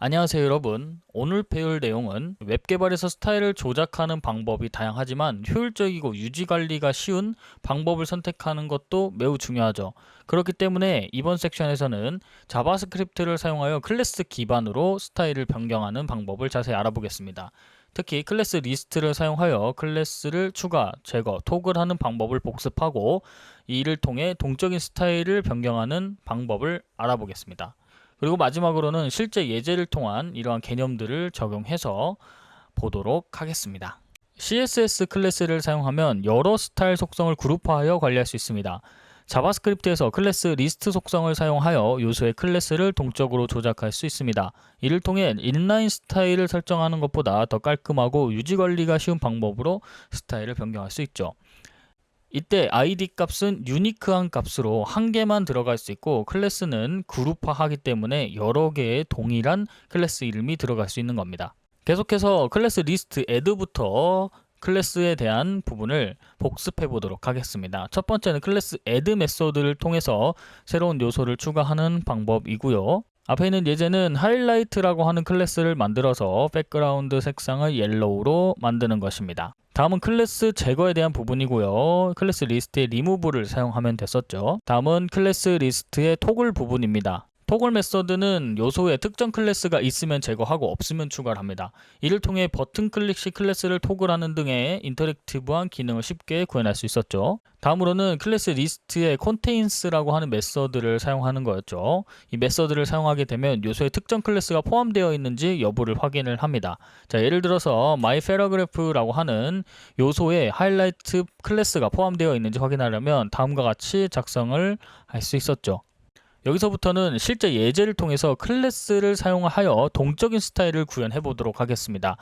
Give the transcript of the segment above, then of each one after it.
안녕하세요 여러분. 오늘 배울 내용은 웹 개발에서 스타일을 조작하는 방법이 다양하지만 효율적이고 유지관리가 쉬운 방법을 선택하는 것도 매우 중요하죠. 그렇기 때문에 이번 섹션에서는 자바스크립트를 사용하여 클래스 기반으로 스타일을 변경하는 방법을 자세히 알아보겠습니다. 특히 클래스 리스트를 사용하여 클래스를 추가, 제거, 토글하는 방법을 복습하고 이를 통해 동적인 스타일을 변경하는 방법을 알아보겠습니다. 그리고 마지막으로는 실제 예제를 통한 이러한 개념들을 적용해서 보도록 하겠습니다. CSS 클래스를 사용하면 여러 스타일 속성을 그룹화하여 관리할 수 있습니다. 자바스크립트에서 클래스 리스트 속성을 사용하여 요소의 클래스를 동적으로 조작할 수 있습니다. 이를 통해 인라인 스타일을 설정하는 것보다 더 깔끔하고 유지관리가 쉬운 방법으로 스타일을 변경할 수 있죠. 이때 id 값은 유니크한 값으로 한 개만 들어갈 수 있고 클래스는 그룹화하기 때문에 여러 개의 동일한 클래스 이름이 들어갈 수 있는 겁니다. 계속해서 클래스 리스트 add부터 클래스에 대한 부분을 복습해 보도록 하겠습니다. 첫 번째는 클래스 add 메소드를 통해서 새로운 요소를 추가하는 방법이고요. 앞에 있는 예제는 하이라이트라고 하는 클래스를 만들어서 백그라운드 색상을 옐로우로 만드는 것입니다. 다음은 클래스 제거에 대한 부분이고요. 클래스 리스트의 리무브를 사용하면 됐었죠. 다음은 클래스 리스트의 토글 부분입니다. 토글 메서드는 요소에 특정 클래스가 있으면 제거하고 없으면 추가를 합니다. 이를 통해 버튼 클릭 시 클래스를 토글하는 등의 인터랙티브한 기능을 쉽게 구현할 수 있었죠. 다음으로는 클래스 리스트의 contains라고 하는 메서드를 사용하는 거였죠. 이 메서드를 사용하게 되면 요소에 특정 클래스가 포함되어 있는지 여부를 확인을 합니다. 자, 예를 들어서 myParagraph라고 하는 요소에 하이라이트 클래스가 포함되어 있는지 확인하려면 다음과 같이 작성을 할 수 있었죠. 여기서부터는 실제 예제를 통해서 클래스를 사용하여 동적인 스타일을 구현해 보도록 하겠습니다.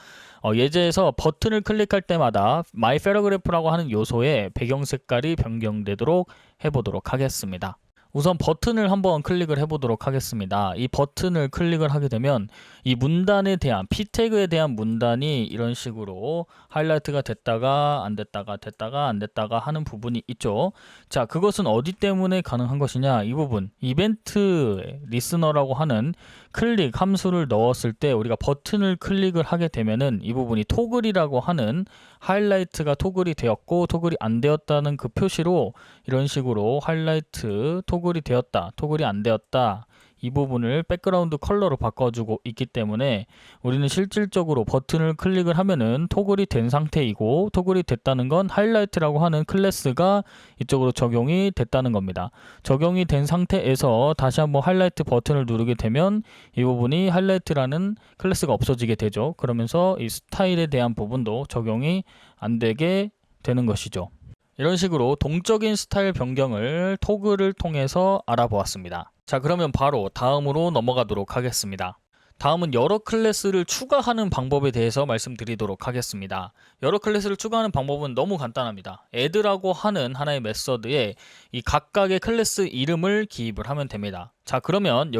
예제에서 버튼을 클릭할 때마다 myParagraph라고 하는 요소의 배경 색깔이 변경되도록 해보도록 하겠습니다. 우선 버튼을 한번 클릭을 해보도록 하겠습니다. 이 버튼을 클릭을 하게 되면 이 문단에 대한 p 태그에 대한 문단이 이런 식으로 하이라이트가 됐다가 안 됐다가 됐다가 안 됐다가 하는 부분이 있죠. 자, 그것은 어디 때문에 가능한 것이냐? 이 부분 이벤트 리스너라고 하는 클릭 함수를 넣었을 때 우리가 버튼을 클릭을 하게 되면은 이 부분이 토글이라고 하는 하이라이트가 토글이 되었고 토글이 안 되었다는 그 표시로 이런 식으로 하이라이트 토글이 되었다, 토글이 안 되었다 이 부분을 백그라운드 컬러로 바꿔주고 있기 때문에 우리는 실질적으로 버튼을 클릭을 하면은 토글이 된 상태이고 토글이 됐다는 건 하이라이트라고 하는 클래스가 이쪽으로 적용이 됐다는 겁니다. 적용이 된 상태에서 다시 한번 하이라이트 버튼을 누르게 되면 이 부분이 하이라이트라는 클래스가 없어지게 되죠. 그러면서 이 스타일에 대한 부분도 적용이 안 되게 되는 것이죠. 이런 식으로 동적인 스타일 변경을 토글을 통해서 알아보았습니다. 자, 그러면 바로 다음으로 넘어가도록 하겠습니다. 다음은 여러 클래스를 추가하는 방법에 대해서 말씀드리도록 하겠습니다. 여러 클래스를 추가하는 방법은 너무 간단합니다. add라고 하는 하나의 메서드에 이 각각의 클래스 이름을 기입을 하면 됩니다. 그러면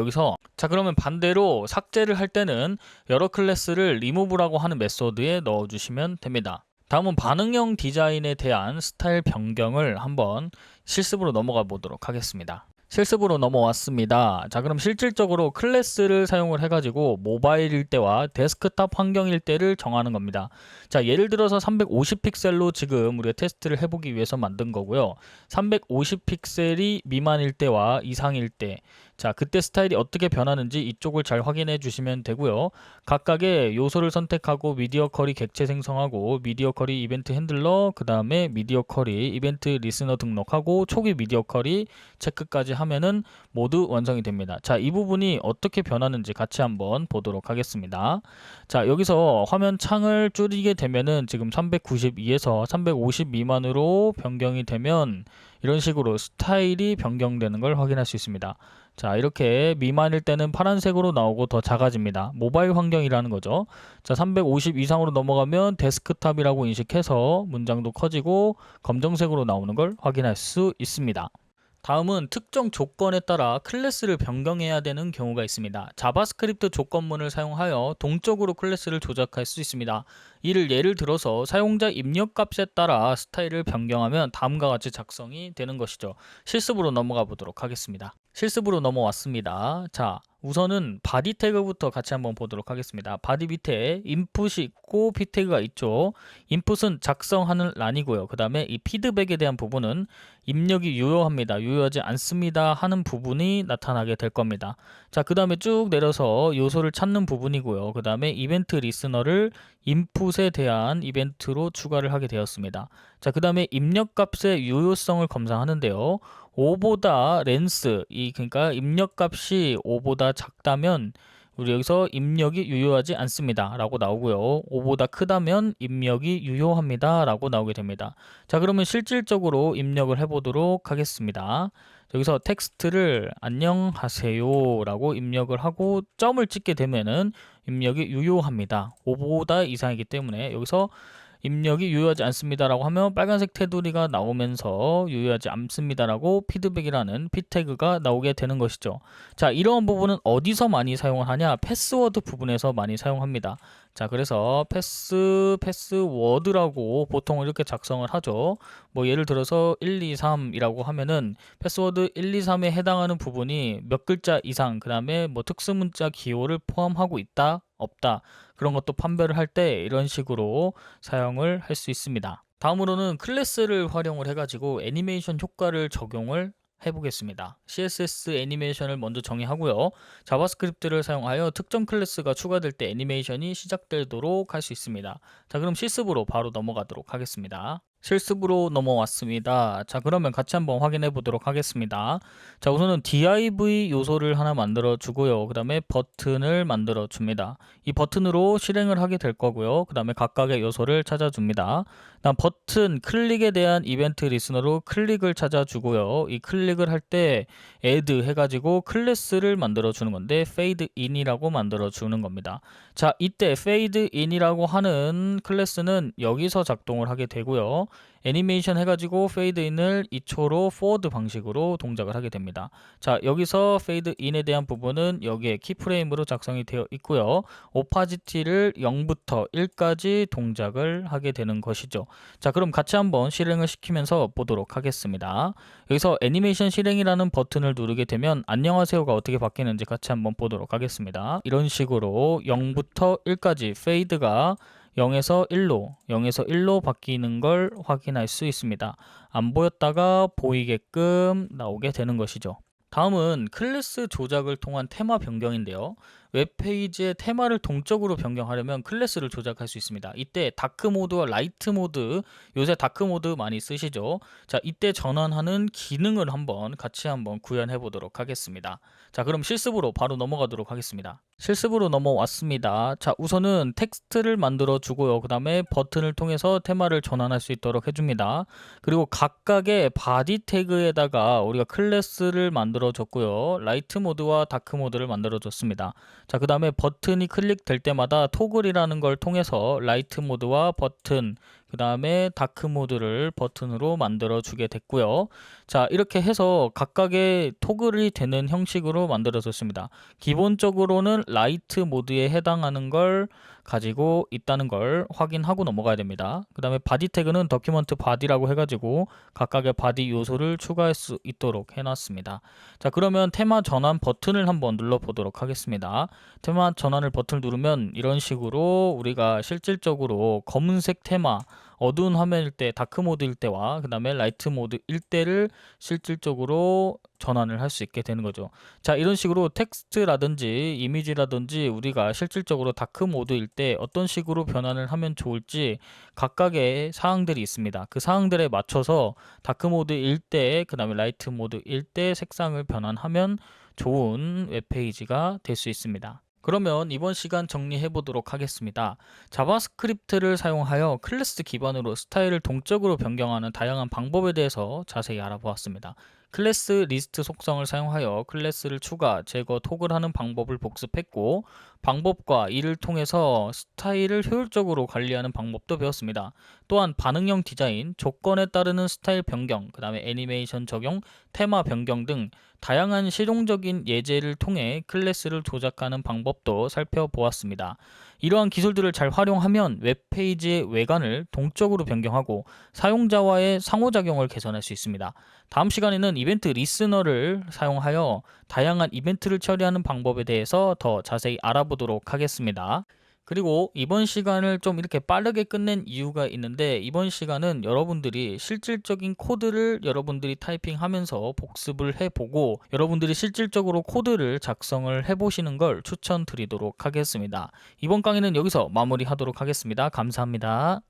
반대로 삭제를 할 때는 여러 클래스를 remove라고 하는 메서드에 넣어주시면 됩니다. 다음은 반응형 디자인에 대한 스타일 변경을 한번 실습으로 넘어가 보도록 하겠습니다. 실습으로 넘어왔습니다. 자, 그럼 실질적으로 클래스를 사용을 해가지고 모바일일 때와 데스크탑 환경일 때를 정하는 겁니다. 자, 예를 들어서 350픽셀로 지금 우리가 테스트를 해보기 위해서 만든 거고요. 350픽셀이 미만일 때와 이상일 때, 자, 그때 스타일이 어떻게 변하는지 이쪽을 잘 확인해 주시면 되고요. 각각의 요소를 선택하고 미디어 쿼리 객체 생성하고 미디어 쿼리 이벤트 핸들러, 그 다음에 미디어 쿼리 이벤트 리스너 등록하고 초기 미디어 쿼리 체크까지 하면은 모두 완성이 됩니다. 자, 이 부분이 어떻게 변하는지 같이 한번 보도록 하겠습니다. 자, 여기서 화면 창을 줄이게 되면은 지금 392에서 350 미만으로 변경이 되면 이런 식으로 스타일이 변경되는 걸 확인할 수 있습니다. 자, 이렇게 미만일 때는 파란색으로 나오고 더 작아집니다. 모바일 환경이라는 거죠. 자, 350 이상으로 넘어가면 데스크탑이라고 인식해서 문장도 커지고 검정색으로 나오는 걸 확인할 수 있습니다. 다음은 특정 조건에 따라 클래스를 변경해야 되는 경우가 있습니다. 자바스크립트 조건문을 사용하여 동적으로 클래스를 조작할 수 있습니다. 이를 예를 들어서 사용자 입력값에 따라 스타일을 변경하면 다음과 같이 작성이 되는 것이죠. 실습으로 넘어가 보도록 하겠습니다. 실습으로 넘어왔습니다. 자, 우선은 바디 태그부터 같이 한번 보도록 하겠습니다. 바디 밑에 인풋이 있고 p 태그가 있죠. 인풋은 작성하는 란이고요. 그 다음에 이 피드백에 대한 부분은 입력이 유효합니다, 유효하지 않습니다 하는 부분이 나타나게 될 겁니다. 자, 그 다음에 쭉 내려서 요소를 찾는 부분이고요. 그 다음에 이벤트 리스너를 인풋에 대한 이벤트로 추가를 하게 되었습니다. 자, 그 다음에 입력값의 유효성을 검사하는데요. 5보다 렌스, 그러니까 입력값이 5보다 작다면 우리 여기서 입력이 유효하지 않습니다 라고 나오고요. 5보다 크다면 입력이 유효합니다 라고 나오게 됩니다. 자, 그러면 실질적으로 입력을 해보도록 하겠습니다. 여기서 텍스트를 안녕하세요 라고 입력을 하고 점을 찍게 되면은 입력이 유효합니다. 5보다 이상이기 때문에 여기서 입력이 유효하지 않습니다라고 하면 빨간색 테두리가 나오면서 유효하지 않습니다라고 피드백이라는 p 태그가 나오게 되는 것이죠. 자, 이러한 부분은 어디서 많이 사용을 하냐? 패스워드 부분에서 많이 사용합니다. 자, 그래서 패스워드라고 보통 이렇게 작성을 하죠. 뭐 예를 들어서 1, 2, 3이라고 하면은 패스워드 1, 2, 3에 해당하는 부분이 몇 글자 이상, 그 다음에 뭐 특수문자 기호를 포함하고 있다, 없다, 그런 것도 판별을 할 때 이런 식으로 사용을 할 수 있습니다. 다음으로는 클래스를 활용을 해가지고 애니메이션 효과를 적용을 해보겠습니다. CSS 애니메이션을 먼저 정의하고요. 자바스크립트를 사용하여 특정 클래스가 추가될 때 애니메이션이 시작되도록 할 수 있습니다. 자, 그럼 실습으로 바로 넘어가도록 하겠습니다. 실습으로 넘어왔습니다. 자, 그러면 같이 한번 확인해 보도록 하겠습니다. 자, 우선은 div 요소를 하나 만들어 주고요. 그 다음에 버튼을 만들어 줍니다. 이 버튼으로 실행을 하게 될 거고요. 그 다음에 각각의 요소를 찾아줍니다. 다음 버튼 클릭에 대한 이벤트 리스너로 클릭을 찾아주고요. 이 클릭을 할 때 add 해가지고 클래스를 만들어 주는 건데 fade in이라고 만들어 주는 겁니다. 자, 이때 fade in이라고 하는 클래스는 여기서 작동을 하게 되고요. 애니메이션 해가지고 fade in을 2초로 forward 방식으로 동작을 하게 됩니다. 자, 여기서 fade in에 대한 부분은 여기에 키프레임으로 작성이 되어 있고요. opacity를 0부터 1까지 동작을 하게 되는 것이죠. 자, 그럼 같이 한번 실행을 시키면서 보도록 하겠습니다. 여기서 애니메이션 실행이라는 버튼을 누르게 되면 안녕하세요가 어떻게 바뀌는지 같이 한번 보도록 하겠습니다. 이런 식으로 0부터 1까지 fade가 0에서 1로 바뀌는 걸 확인할 수 있습니다. 안 보였다가 보이게끔 나오게 되는 것이죠. 다음은 클래스 조작을 통한 테마 변경인데요. 웹페이지의 테마를 동적으로 변경하려면 클래스를 조작할 수 있습니다. 이때 다크 모드와 라이트 모드, 요새 다크 모드 많이 쓰시죠. 자, 이때 전환하는 기능을 같이 한번 구현해 보도록 하겠습니다. 자, 그럼 실습으로 바로 넘어가도록 하겠습니다. 실습으로 넘어왔습니다. 자, 우선은 텍스트를 만들어 주고요. 그 다음에 버튼을 통해서 테마를 전환할 수 있도록 해줍니다. 그리고 각각의 바디 태그에다가 우리가 클래스를 만들어 줬고요. 라이트 모드와 다크 모드를 만들어 줬습니다. 자, 그 다음에 버튼이 클릭될 때마다 토글이라는 걸 통해서 라이트 모드와 버튼, 그 다음에 다크 모드를 버튼으로 만들어 주게 됐고요. 자, 이렇게 해서 각각의 토글이 되는 형식으로 만들어졌습니다. 기본적으로는 라이트 모드에 해당하는 걸 가지고 있다는 걸 확인하고 넘어가야 됩니다. 그 다음에 바디 태그는 더큐먼트 바디라고 해가지고 각각의 바디 요소를 추가할 수 있도록 해놨습니다. 자, 그러면 테마 전환 버튼을 한번 눌러보도록 하겠습니다. 테마 전환을 버튼을 누르면 이런 식으로 우리가 실질적으로 검은색 테마, 어두운 화면일 때, 다크 모드일 때와 그 다음에 라이트 모드일 때를 실질적으로 전환을 할 수 있게 되는 거죠. 자, 이런 식으로 텍스트라든지 이미지라든지 우리가 실질적으로 다크 모드일 때 어떤 식으로 변환을 하면 좋을지 각각의 사항들이 있습니다. 그 사항들에 맞춰서 다크 모드일 때, 그 다음에 라이트 모드일 때 색상을 변환하면 좋은 웹페이지가 될 수 있습니다. 그러면 이번 시간 정리해 보도록 하겠습니다. 자바스크립트를 사용하여 클래스 기반으로 스타일을 동적으로 변경하는 다양한 방법에 대해서 자세히 알아보았습니다. 클래스 리스트 속성을 사용하여 클래스를 추가, 제거, 토글하는 방법을 복습했고, 방법과 이를 통해서 스타일을 효율적으로 관리하는 방법도 배웠습니다. 또한 반응형 디자인, 조건에 따르는 스타일 변경, 그 다음에 애니메이션 적용, 테마 변경 등 다양한 실용적인 예제를 통해 클래스를 조작하는 방법도 살펴보았습니다. 이러한 기술들을 잘 활용하면 웹페이지의 외관을 동적으로 변경하고 사용자와의 상호작용을 개선할 수 있습니다. 다음 시간에는 이벤트 리스너를 사용하여 다양한 이벤트를 처리하는 방법에 대해서 더 자세히 알아보도록 하겠습니다. 그리고 이번 시간을 좀 이렇게 빠르게 끝낸 이유가 있는데, 이번 시간은 여러분들이 실질적인 코드를 여러분들이 타이핑하면서 복습을 해보고 여러분들이 실질적으로 코드를 작성을 해보시는 걸 추천드리도록 하겠습니다. 이번 강의는 여기서 마무리하도록 하겠습니다. 감사합니다.